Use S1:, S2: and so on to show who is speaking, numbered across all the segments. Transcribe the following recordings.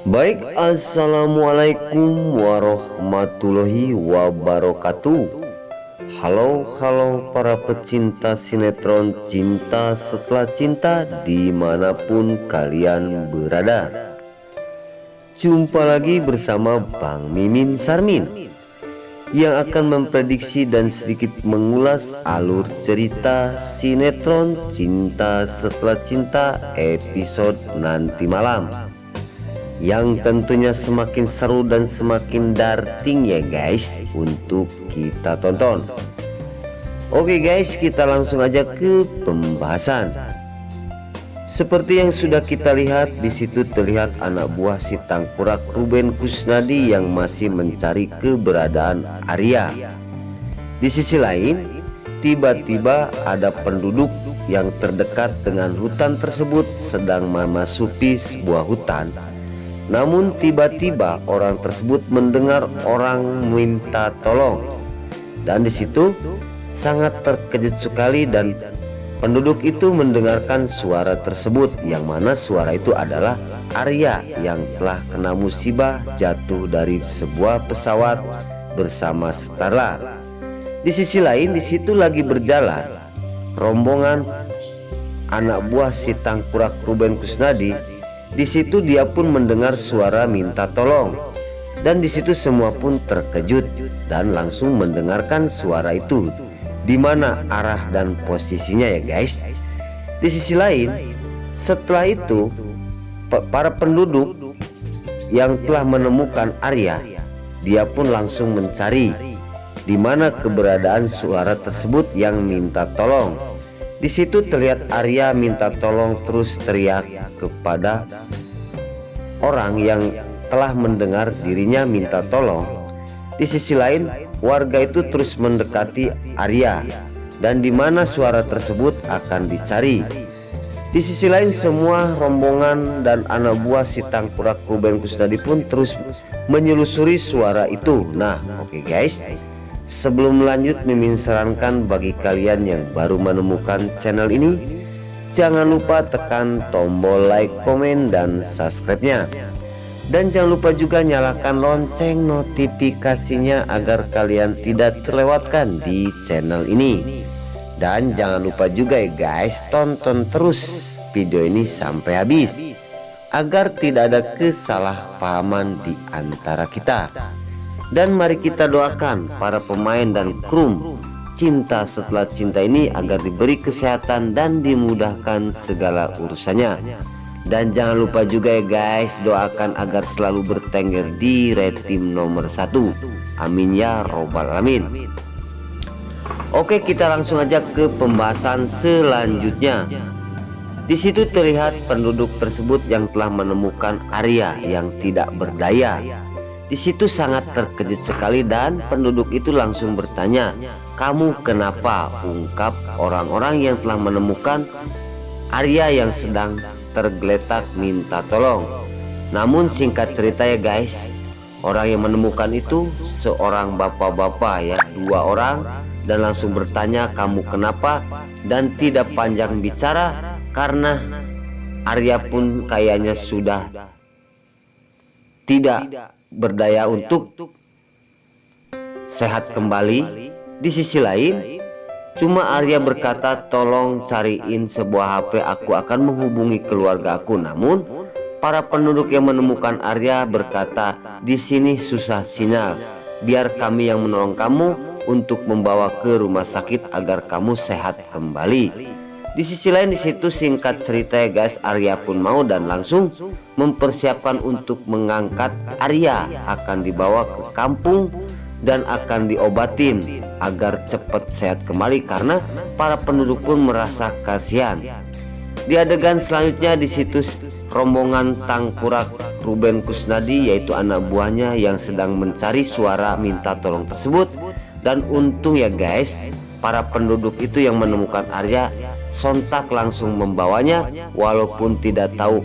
S1: Baik, assalamualaikum warahmatullahi wabarakatuh. Halo para pecinta sinetron Cinta Setelah Cinta dimanapun kalian berada. Jumpa lagi bersama Bang Mimin Sarmin yang akan memprediksi dan sedikit mengulas alur cerita sinetron Cinta Setelah Cinta episode nanti malam, yang tentunya semakin seru dan semakin darting ya guys untuk kita tonton. Oke guys, kita langsung aja ke pembahasan. Seperti yang sudah kita lihat, di situ terlihat anak buah si Tangkurak Ruben Kusnadi yang masih mencari keberadaan Arya. Di sisi lain, tiba-tiba ada penduduk yang terdekat dengan hutan tersebut sedang memasuki sebuah hutan. Namun tiba-tiba orang tersebut mendengar orang minta tolong, dan di situ sangat terkejut sekali, dan penduduk itu mendengarkan suara tersebut, yang mana suara itu adalah Arya yang telah kena musibah jatuh dari sebuah pesawat bersama Starla. Di sisi lain, di situ lagi berjalan rombongan anak buah si Tangkurak Ruben Kusnadi. Di situ dia pun mendengar suara minta tolong, dan di situ semua pun terkejut dan langsung mendengarkan suara itu, di mana arah dan posisinya ya guys. Di sisi lain, setelah itu para penduduk yang telah menemukan Arya, dia pun langsung mencari di mana keberadaan suara tersebut yang minta tolong. Di situ terlihat Arya minta tolong, terus teriak kepada orang yang telah mendengar dirinya minta tolong. Di sisi lain, warga itu terus mendekati Arya, dan di mana suara tersebut akan dicari. Di sisi lain, semua rombongan dan anak buah si Tangkurak Ruben Kusnadi pun terus menyelusuri suara itu. Nah, oke guys, sebelum lanjut, Mimin sarankan bagi kalian yang baru menemukan channel ini, jangan lupa tekan tombol like, komen, dan subscribe-nya. Dan jangan lupa juga nyalakan lonceng notifikasinya agar kalian tidak terlewatkan di channel ini. Dan jangan lupa juga ya guys, tonton terus video ini sampai habis agar tidak ada kesalahpahaman di antara kita. Dan mari kita doakan para pemain dan kru Cinta Setelah Cinta ini agar diberi kesehatan dan dimudahkan segala urusannya. Dan jangan lupa juga ya guys, doakan agar selalu bertengger di red team nomor 1. Amin ya robbal alamin. Oke, kita langsung aja ke pembahasan selanjutnya. Di situ terlihat penduduk tersebut yang telah menemukan Arya yang tidak berdaya. Di situ sangat terkejut sekali, dan penduduk itu langsung bertanya, "Kamu kenapa?" ungkap orang-orang yang telah menemukan Arya yang sedang tergeletak minta tolong. Namun singkat cerita ya guys, orang yang menemukan itu seorang bapak-bapak ya, 2 orang, dan langsung bertanya, "Kamu kenapa?" Dan tidak panjang bicara, karena Arya pun kayaknya sudah tidak berdaya untuk sehat kembali. Di sisi lain, cuma Arya berkata, "Tolong cariin sebuah HP, aku akan menghubungi keluarga aku." Namun para penduduk yang menemukan Arya berkata, "Di sini susah sinyal, biar kami yang menolong kamu untuk membawa ke rumah sakit agar kamu sehat kembali." Di sisi lain, di situ singkat cerita ya guys, Arya pun mau dan langsung mempersiapkan untuk mengangkat Arya, akan dibawa ke kampung dan akan diobatin agar cepat sehat kembali, karena para penduduk pun merasa kasihan. Di adegan selanjutnya, di situ rombongan Tangkurak Ruben Kusnadi, yaitu anak buahnya, yang sedang mencari suara minta tolong tersebut. Dan untung ya guys, para penduduk itu yang menemukan Arya sontak langsung membawanya, walaupun tidak tahu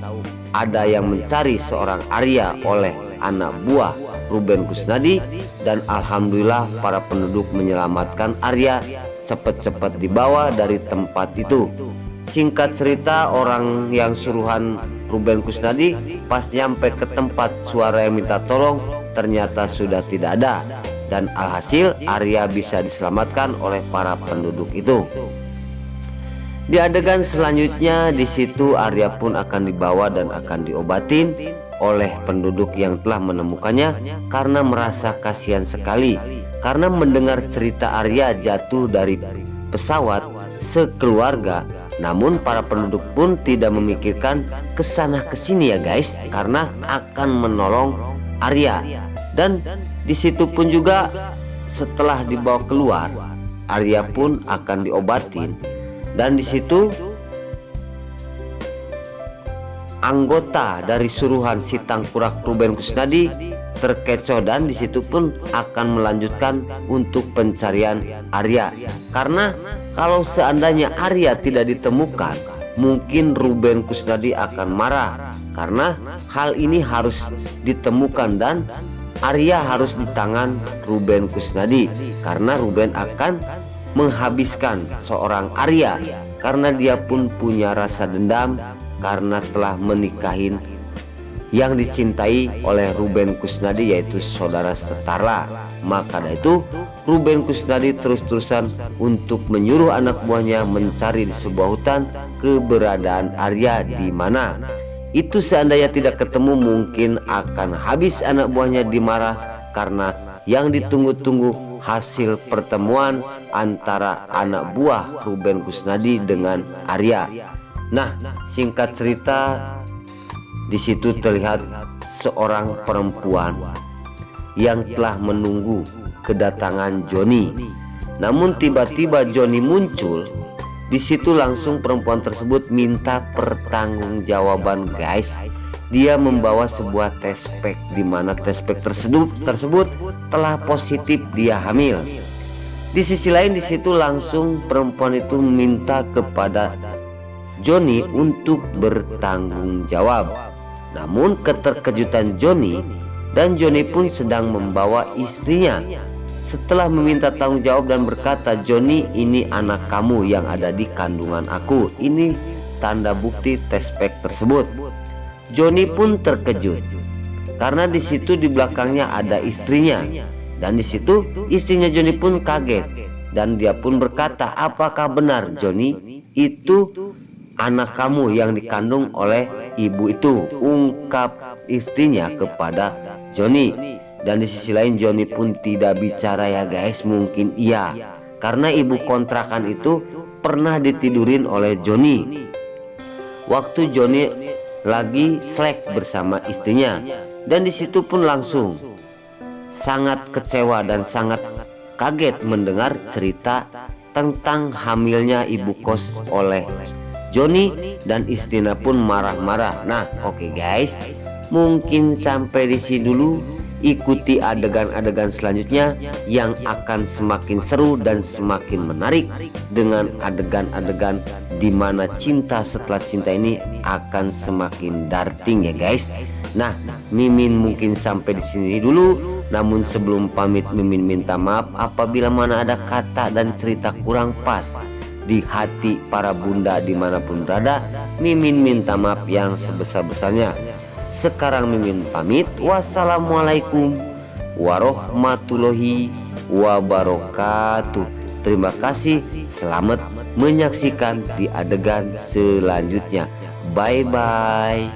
S1: ada yang mencari seorang Arya oleh anak buah Ruben Kusnadi. Dan alhamdulillah para penduduk menyelamatkan Arya, cepat-cepat dibawa dari tempat itu. Singkat cerita, orang yang suruhan Ruben Kusnadi pas nyampe ke tempat suara yang minta tolong ternyata sudah tidak ada, dan alhasil Arya bisa diselamatkan oleh para penduduk itu. Di adegan selanjutnya, di situ Arya pun akan dibawa dan akan diobatin oleh penduduk yang telah menemukannya karena merasa kasihan sekali karena mendengar cerita Arya jatuh dari pesawat sekeluarga. Namun para penduduk pun tidak memikirkan kesana kesini ya guys, karena akan menolong Arya. Dan di situ pun juga setelah dibawa keluar, Arya pun akan diobatin. Dan di situ anggota dari suruhan si tangkurak Ruben Kusnadi terkecoh, dan di situ pun akan melanjutkan untuk pencarian Arya. Karena kalau seandainya Arya tidak ditemukan, mungkin Ruben Kusnadi akan marah karena hal ini harus ditemukan dan Arya harus di tangan Ruben Kusnadi, karena Ruben akan menghabiskan seorang Arya karena dia pun punya rasa dendam karena telah menikahin yang dicintai oleh Ruben Kusnadi, yaitu saudara setara. Maka dari itu Ruben Kusnadi terus-terusan untuk menyuruh anak buahnya mencari di sebuah hutan keberadaan Arya di mana. Itu seandainya tidak ketemu mungkin akan habis anak buahnya dimarah karena yang ditunggu-tunggu hasil pertemuan antara anak buah Ruben Kusnadi dengan Arya. Nah, singkat cerita, di situ terlihat seorang perempuan yang telah menunggu kedatangan Joni. Namun tiba-tiba Joni muncul. Di situ langsung perempuan tersebut minta pertanggungjawaban guys. Dia membawa sebuah test pack di mana test pack tersebut telah positif dia hamil. Di sisi lain di situ langsung perempuan itu meminta kepada Joni untuk bertanggung jawab. Namun keterkejutan Joni, dan Joni pun sedang membawa istrinya. Setelah meminta tanggung jawab dan berkata, "Joni, ini anak kamu yang ada di kandungan aku. Ini tanda bukti test pack tersebut." Joni pun terkejut karena di situ di belakangnya ada istrinya, dan di situ istrinya Joni pun kaget dan dia pun berkata, "Apakah benar Joni itu anak kamu yang dikandung oleh ibu itu?" ungkap istrinya kepada Joni. Dan di sisi lain Joni pun tidak bicara ya guys. Mungkin iya, karena ibu kontrakan itu pernah ditidurin oleh Joni waktu Joni lagi selek bersama istrinya. Dan di situ pun langsung sangat kecewa dan sangat kaget mendengar cerita tentang hamilnya ibu kos oleh Joni, dan istrinya pun marah-marah. Nah, oke guys, mungkin sampai di sini dulu. Ikuti adegan-adegan selanjutnya yang akan semakin seru dan semakin menarik dengan adegan-adegan di mana cinta setelah cinta ini akan semakin darting ya guys. Nah, Mimin mungkin sampai di sini dulu. Namun sebelum pamit, Mimin minta maaf apabila mana ada kata dan cerita kurang pas di hati para bunda dimanapun berada. Mimin minta maaf yang sebesar-besarnya. Sekarang Mimin pamit. Wassalamualaikum warahmatullahi wabarakatuh. Terima kasih. Selamat menyaksikan di adegan selanjutnya. Bye bye.